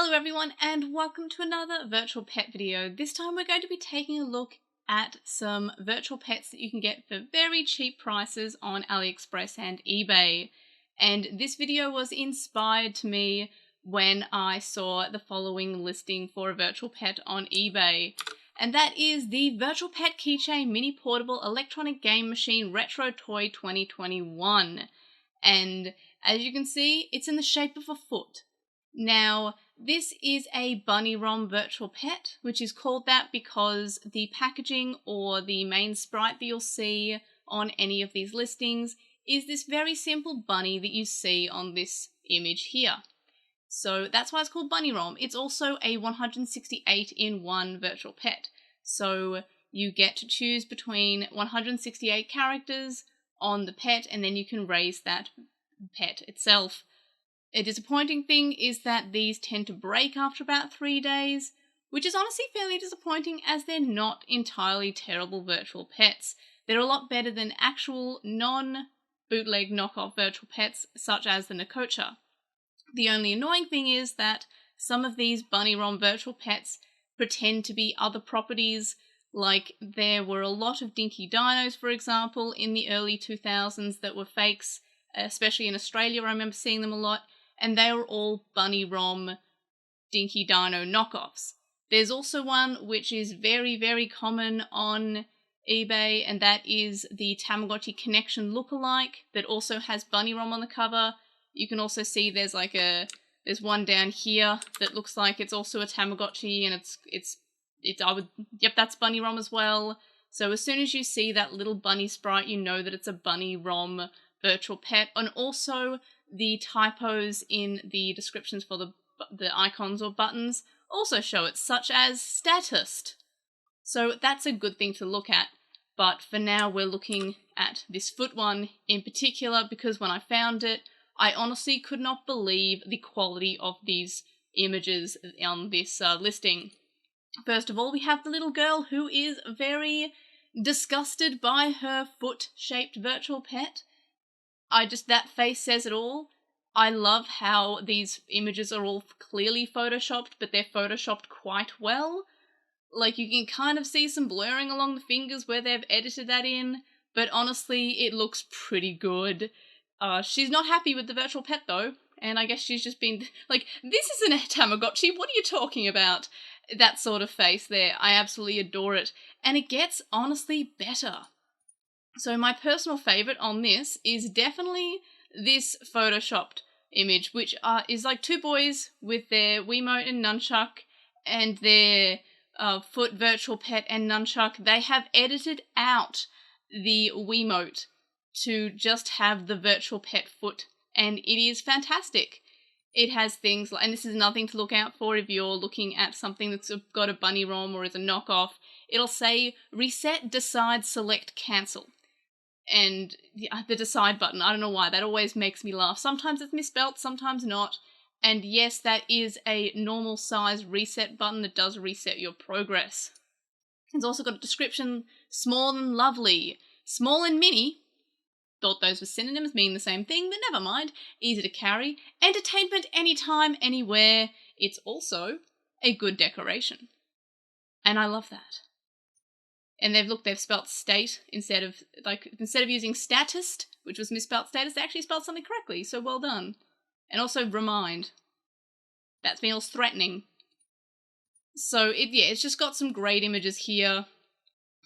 Hello everyone and welcome to another virtual pet video. This time we're going to be taking a look at some virtual pets that you can get for very cheap prices on AliExpress and eBay. And this video was inspired to me when I saw the following listing for a virtual pet on eBay. And that is the Virtual Pet Keychain Mini Portable Electronic Game Machine Retro Toy 2021. And as you can see, it's in the shape of a foot. Now, this is a BunnyROM virtual pet, which is called that because the packaging or the main sprite that you'll see on any of these listings is this very simple bunny that you see on this image here. So that's why it's called BunnyROM. It's also a 168-in-1 virtual pet. So you get to choose between 168 characters on the pet, and then you can raise that pet itself. A disappointing thing is that these tend to break after about 3 days, which is honestly fairly disappointing as they're not entirely terrible virtual pets. They're a lot better than actual non-bootleg knockoff virtual pets such as the Nakkocha. The only annoying thing is that some of these BunnyROM virtual pets pretend to be other properties, like there were a lot of Dinky Dinos, for example, in the early 2000s that were fakes, especially in Australia. I remember seeing them a lot. And they were all BunnyROM Dinky Dino knockoffs. There's also one which is very, very common on eBay, and that is the Tamagotchi Connection lookalike that also has BunnyROM on the cover. You can also see there's one down here that looks like it's also a Tamagotchi, and yep, that's BunnyROM as well. So as soon as you see that little bunny sprite, you know that it's a BunnyROM virtual pet. And also the typos in the descriptions for the icons or buttons also show it, such as statist. So that's a good thing to look at. But for now, we're looking at this foot one in particular because when I found it, I honestly could not believe the quality of these images on this listing. First of all, we have the little girl who is very disgusted by her foot-shaped virtual pet. That face says it all. I love how these images are all clearly photoshopped, but they're photoshopped quite well. Like, you can kind of see some blurring along the fingers where they've edited that in, but honestly, it looks pretty good. She's not happy with the virtual pet, though, and I guess she's just been like, this isn't a Tamagotchi, what are you talking about? That sort of face there. I absolutely adore it. And it gets, honestly, better. So my personal favourite on this is definitely this photoshopped image, which is like two boys with their Wiimote and nunchuck and their foot virtual pet and nunchuck. They have edited out the Wiimote to just have the virtual pet foot, and it is fantastic. It has things like, and this is nothing to look out for if you're looking at something that's got a BunnyROM or is a knockoff, it'll say reset, decide, select, cancel. And the decide button, I don't know why, that always makes me laugh. Sometimes it's misspelt, sometimes not. And yes, that is a normal size reset button that does reset your progress. It's also got a description, small and lovely. Small and mini, thought those were synonyms, mean the same thing, but never mind. Easy to carry. Entertainment anytime, anywhere. It's also a good decoration. And I love that. And they've spelt state instead of using statist, which was misspelt status, they actually spelled something correctly, so well done. And also remind. That feels threatening. So it's just got some great images here.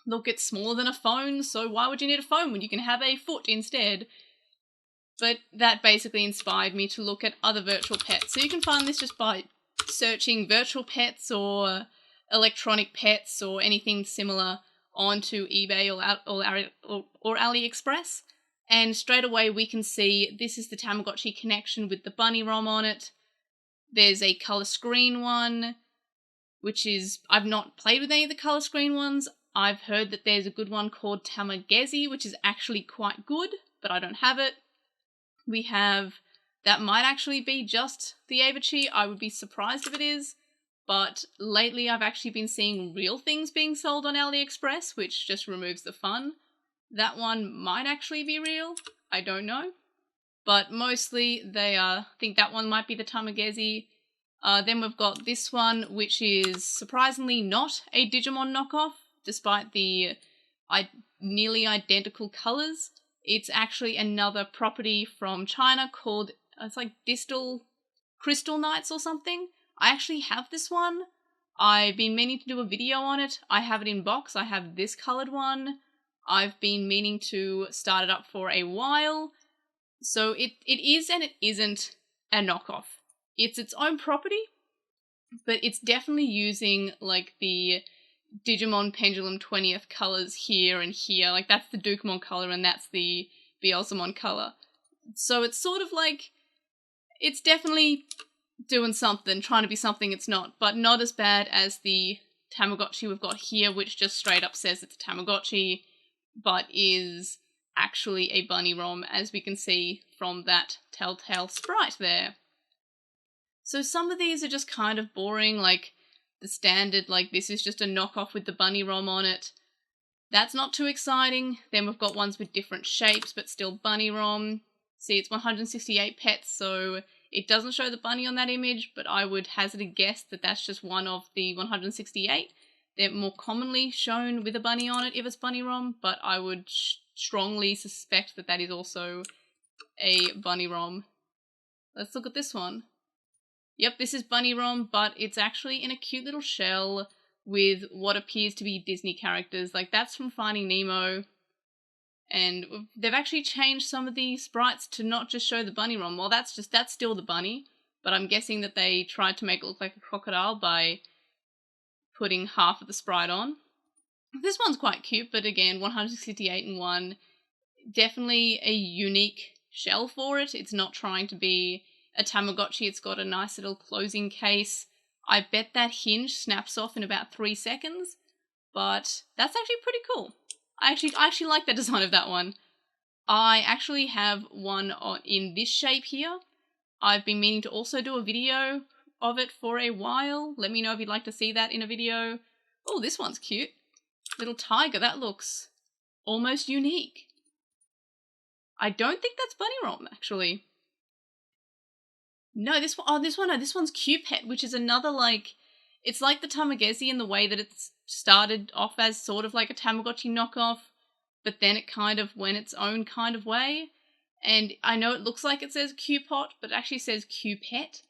Look, it's smaller than a phone, so why would you need a phone when you can have a foot instead? But that basically inspired me to look at other virtual pets. So you can find this just by searching virtual pets or electronic pets or anything similar onto eBay or AliExpress, and straight away we can see this is the Tamagotchi Connection with the BunnyROM on it. There's a colour screen one, which is, I've not played with any of the colour screen ones. I've heard that there's a good one called Tamagotchi, which is actually quite good, but I don't have it. We have, that might actually be just the Avachi, I would be surprised if it is. But lately I've actually been seeing real things being sold on AliExpress, which just removes the fun. That one might actually be real, I don't know. But mostly I think that one might be the Tamagotchi. Then we've got this one, which is surprisingly not a Digimon knockoff, despite the nearly identical colours. It's actually another property from China called, it's like Distal Crystal Knights or something. I actually have this one. I've been meaning to do a video on it. I have it in box. I have this coloured one. I've been meaning to start it up for a while. So it is and it isn't a knockoff. It's its own property, but it's definitely using like the Digimon Pendulum 20th colours here and here. Like that's the Dukemon colour and that's the Beelzemon colour. So it's sort of like, it's definitely doing something, trying to be something it's not, but not as bad as the Tamagotchi we've got here, which just straight up says it's a Tamagotchi, but is actually a BunnyROM, as we can see from that telltale sprite there. So some of these are just kind of boring, like the standard, like this is just a knockoff with the BunnyROM on it. That's not too exciting. Then we've got ones with different shapes, but still BunnyROM. See, it's 168 pets, so it doesn't show the bunny on that image, but I would hazard a guess that that's just one of the 168. They're more commonly shown with a bunny on it if it's BunnyROM, but I would strongly suspect that that is also a BunnyROM. Let's look at this one. Yep, this is BunnyROM, but it's actually in a cute little shell with what appears to be Disney characters. Like, that's from Finding Nemo. And they've actually changed some of the sprites to not just show the BunnyROM. Well, that's still the bunny, but I'm guessing that they tried to make it look like a crocodile by putting half of the sprite on. This one's quite cute, but again, 168 in one. Definitely a unique shell for it. It's not trying to be a Tamagotchi. It's got a nice little closing case. I bet that hinge snaps off in about 3 seconds, but that's actually pretty cool. I actually like the design of that one. I actually have one in this shape here. I've been meaning to also do a video of it for a while. Let me know if you'd like to see that in a video. Oh, this one's cute. Little tiger, that looks almost unique. I don't think that's BunnyROM, actually. No, this one's Q-Pet, which is another, like, it's like the Tamagotchi in the way that it's started off as sort of like a Tamagotchi knockoff, but then it kind of went its own kind of way. And I know it looks like it says Q-Pot, but it actually says Q-Pet.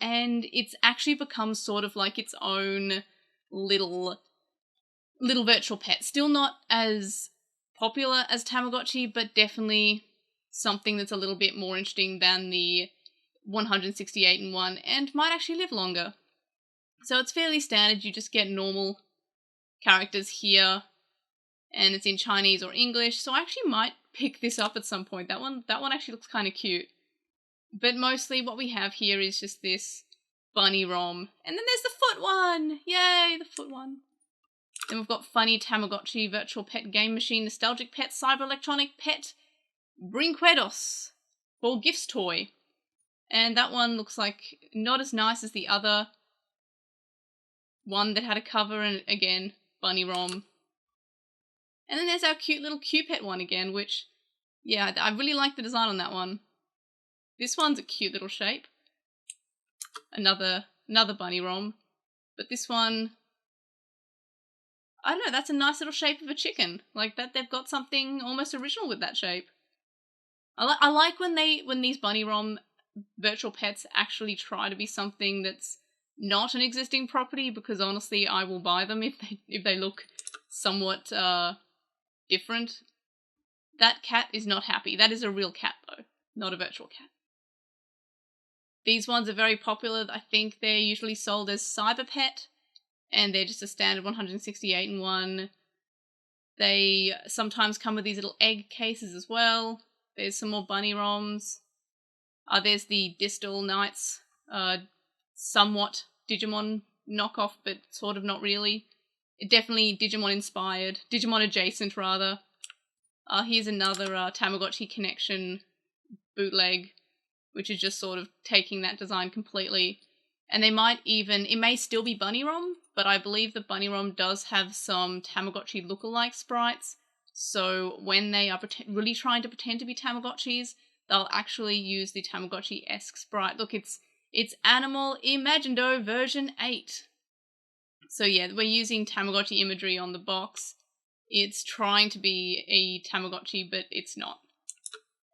And it's actually become sort of like its own little virtual pet. Still not as popular as Tamagotchi, but definitely something that's a little bit more interesting than the 168 in one, and might actually live longer. So it's fairly standard. You just get normal characters here, and it's in Chinese or English, so I actually might pick this up at some point. That one actually looks kind of cute. But mostly what we have here is just this BunnyROM. And then there's the foot one! Yay, the foot one. Then we've got funny Tamagotchi virtual pet game machine, nostalgic pet, cyber electronic pet, Brinquedos, for gifts toy. And that one looks like not as nice as the other one that had a cover, and again, BunnyROM. And then there's our cute little Q-Pet one again, which, yeah, I really like the design on that one. This one's a cute little shape. Another BunnyROM. But this one, I don't know, that's a nice little shape of a chicken. Like that, they've got something almost original with that shape. I like when these BunnyROM virtual pets actually try to be something that's not an existing property, because honestly I will buy them if they look somewhat different. That cat is not happy. That is a real cat though, not a virtual cat. These ones are very popular. I think they're usually sold as Cyber Pet, and they're just a standard 168 in one. They sometimes come with these little egg cases as well. There's some more BunnyROMs. There's the Distal Knights, somewhat Digimon knockoff, but sort of not really. Definitely Digimon inspired, Digimon adjacent rather. Here's another Tamagotchi connection bootleg, which is just sort of taking that design completely. And they might even, it may still be BunnyROM, but I believe that BunnyROM does have some Tamagotchi lookalike sprites. So when they are really trying to pretend to be Tamagotchis, they'll actually use the Tamagotchi-esque sprite. Look, it's It's Animal Imagino version 8. So yeah, we're using Tamagotchi imagery on the box. It's trying to be a Tamagotchi, but it's not.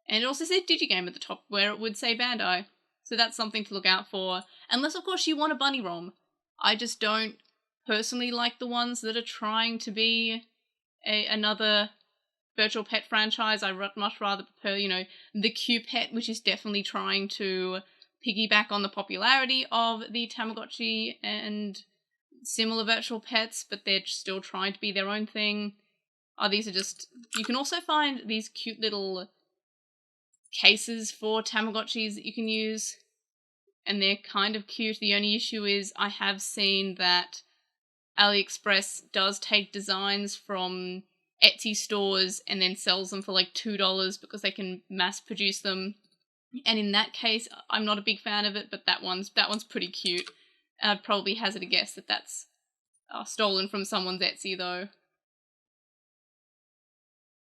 And it also says Digigame at the top, where it would say Bandai. So that's something to look out for. Unless, of course, you want a BunnyROM. I just don't personally like the ones that are trying to be another virtual pet franchise. I much rather prefer, the Q-Pet, which is definitely trying to piggyback on the popularity of the Tamagotchi and similar virtual pets, but they're still trying to be their own thing. These are just... You can also find these cute little cases for Tamagotchis that you can use, and they're kind of cute. The only issue is I have seen that AliExpress does take designs from Etsy stores and then sells them for like $2 because they can mass produce them. And in that case, I'm not a big fan of it, but that one's pretty cute. I'd probably hazard a guess that that's stolen from someone's Etsy though,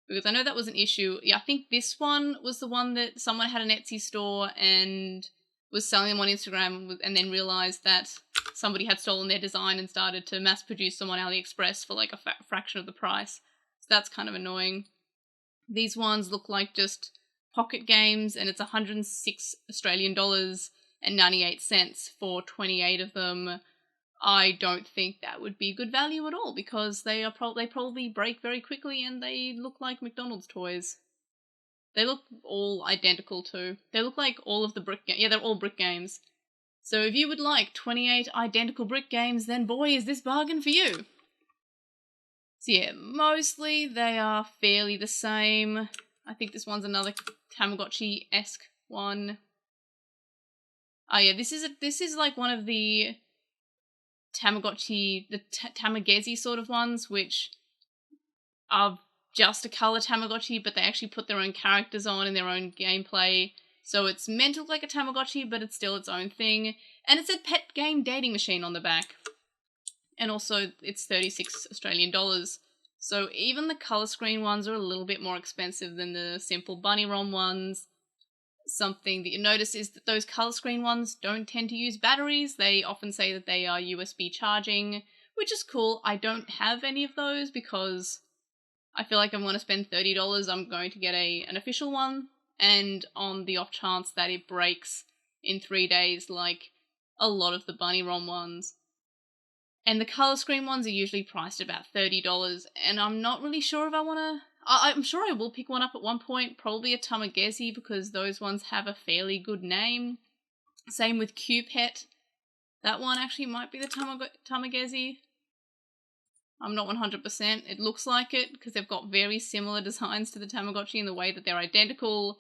because I know that was an issue. Yeah, I think this one was the one that someone had an Etsy store and was selling them on Instagram and then realized that somebody had stolen their design and started to mass produce them on AliExpress for like a fraction of the price. So that's kind of annoying. These ones look like just pocket games, and it's 106 Australian dollars and 98 cents for 28 of them. I don't think that would be good value at all, because they probably break very quickly and they look like McDonald's toys. They look all identical too. They look like all of the brick games. Yeah, they're all brick games. So if you would like 28 identical brick games, then boy, is this bargain for you. So yeah, mostly they are fairly the same. I think this one's another Tamagotchi-esque one. Oh yeah, this is like one of the Tamagotchi, the Tamagezi sort of ones, which are just a colour Tamagotchi, but they actually put their own characters on and their own gameplay. So it's meant to look like a Tamagotchi, but it's still its own thing. And it's a pet game dating machine on the back. And also, it's 36 Australian dollars. So even the colour screen ones are a little bit more expensive than the simple BunnyROM ones. Something that you notice is that those colour screen ones don't tend to use batteries. They often say that they are USB charging, which is cool. I don't have any of those because I feel like I'm going to spend $30. I'm going to get an official one, and on the off chance that it breaks in 3 days like a lot of the BunnyROM ones. And the colour screen ones are usually priced at about $30, and I'm not really sure if I want to... I'm sure I will pick one up at one point, probably a Tamagezi, because those ones have a fairly good name. Same with Q-Pet. That one actually might be the Tamagezi. I'm not 100%. It looks like it, because they've got very similar designs to the Tamagotchi in the way that they're identical,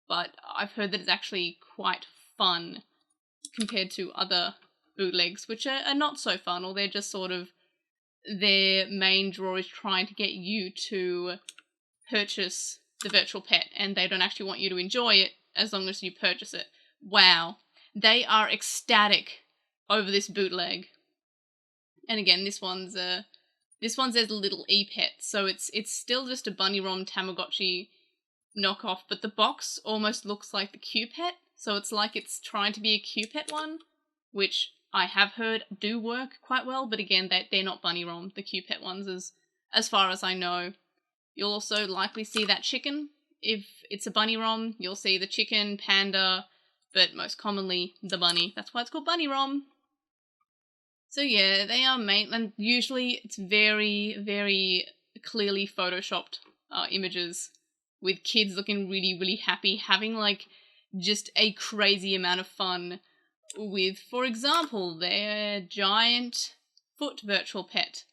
but I've heard that it's actually quite fun compared to other bootlegs, which are not so fun, or they're just sort of... Their main draw is trying to get you to purchase the virtual pet, and they don't actually want you to enjoy it as long as you purchase it. Wow. They are ecstatic over this bootleg. And again, this one says Little E-Pet, so it's still just a BunnyROM Tamagotchi knockoff, but the box almost looks like the Q-Pet, so it's like it's trying to be a Q-Pet one, which I have heard do work quite well, but again, they're not BunnyROM, the Q-Pet ones, as far as I know. You'll also likely see that chicken. If it's a BunnyROM, you'll see the chicken, panda, but most commonly the bunny. That's why it's called BunnyROM. So yeah, they are and usually it's very, very clearly photoshopped images with kids looking really, really happy, having like just a crazy amount of fun with, for example, their giant foot virtual pet.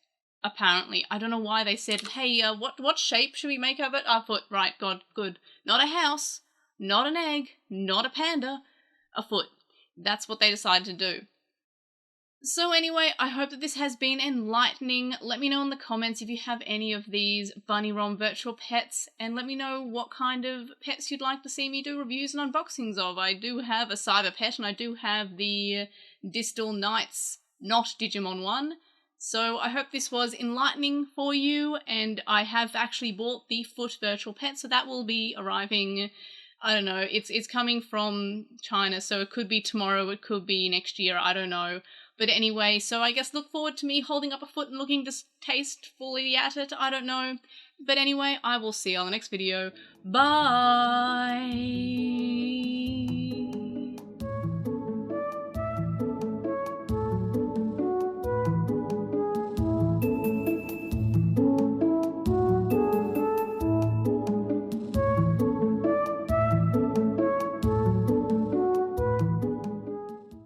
Apparently, I don't know why they said, hey, what shape should we make of it? A foot, right, God, good. Not a house, not an egg, not a panda, a foot. That's what they decided to do. So anyway, I hope that this has been enlightening. Let me know in the comments if you have any of these BunnyROM virtual pets, and let me know what kind of pets you'd like to see me do reviews and unboxings of. I do have a cyber pet, and I do have the Distal Knights Not Digimon one. So I hope this was enlightening for you, and I have actually bought the foot virtual pet, so that will be arriving I don't know. It's coming from China, so it could be tomorrow, it could be next year, I don't know. But anyway, so I guess look forward to me holding up a foot and looking distastefully at it, I don't know. But anyway, I will see you on the next video. Bye!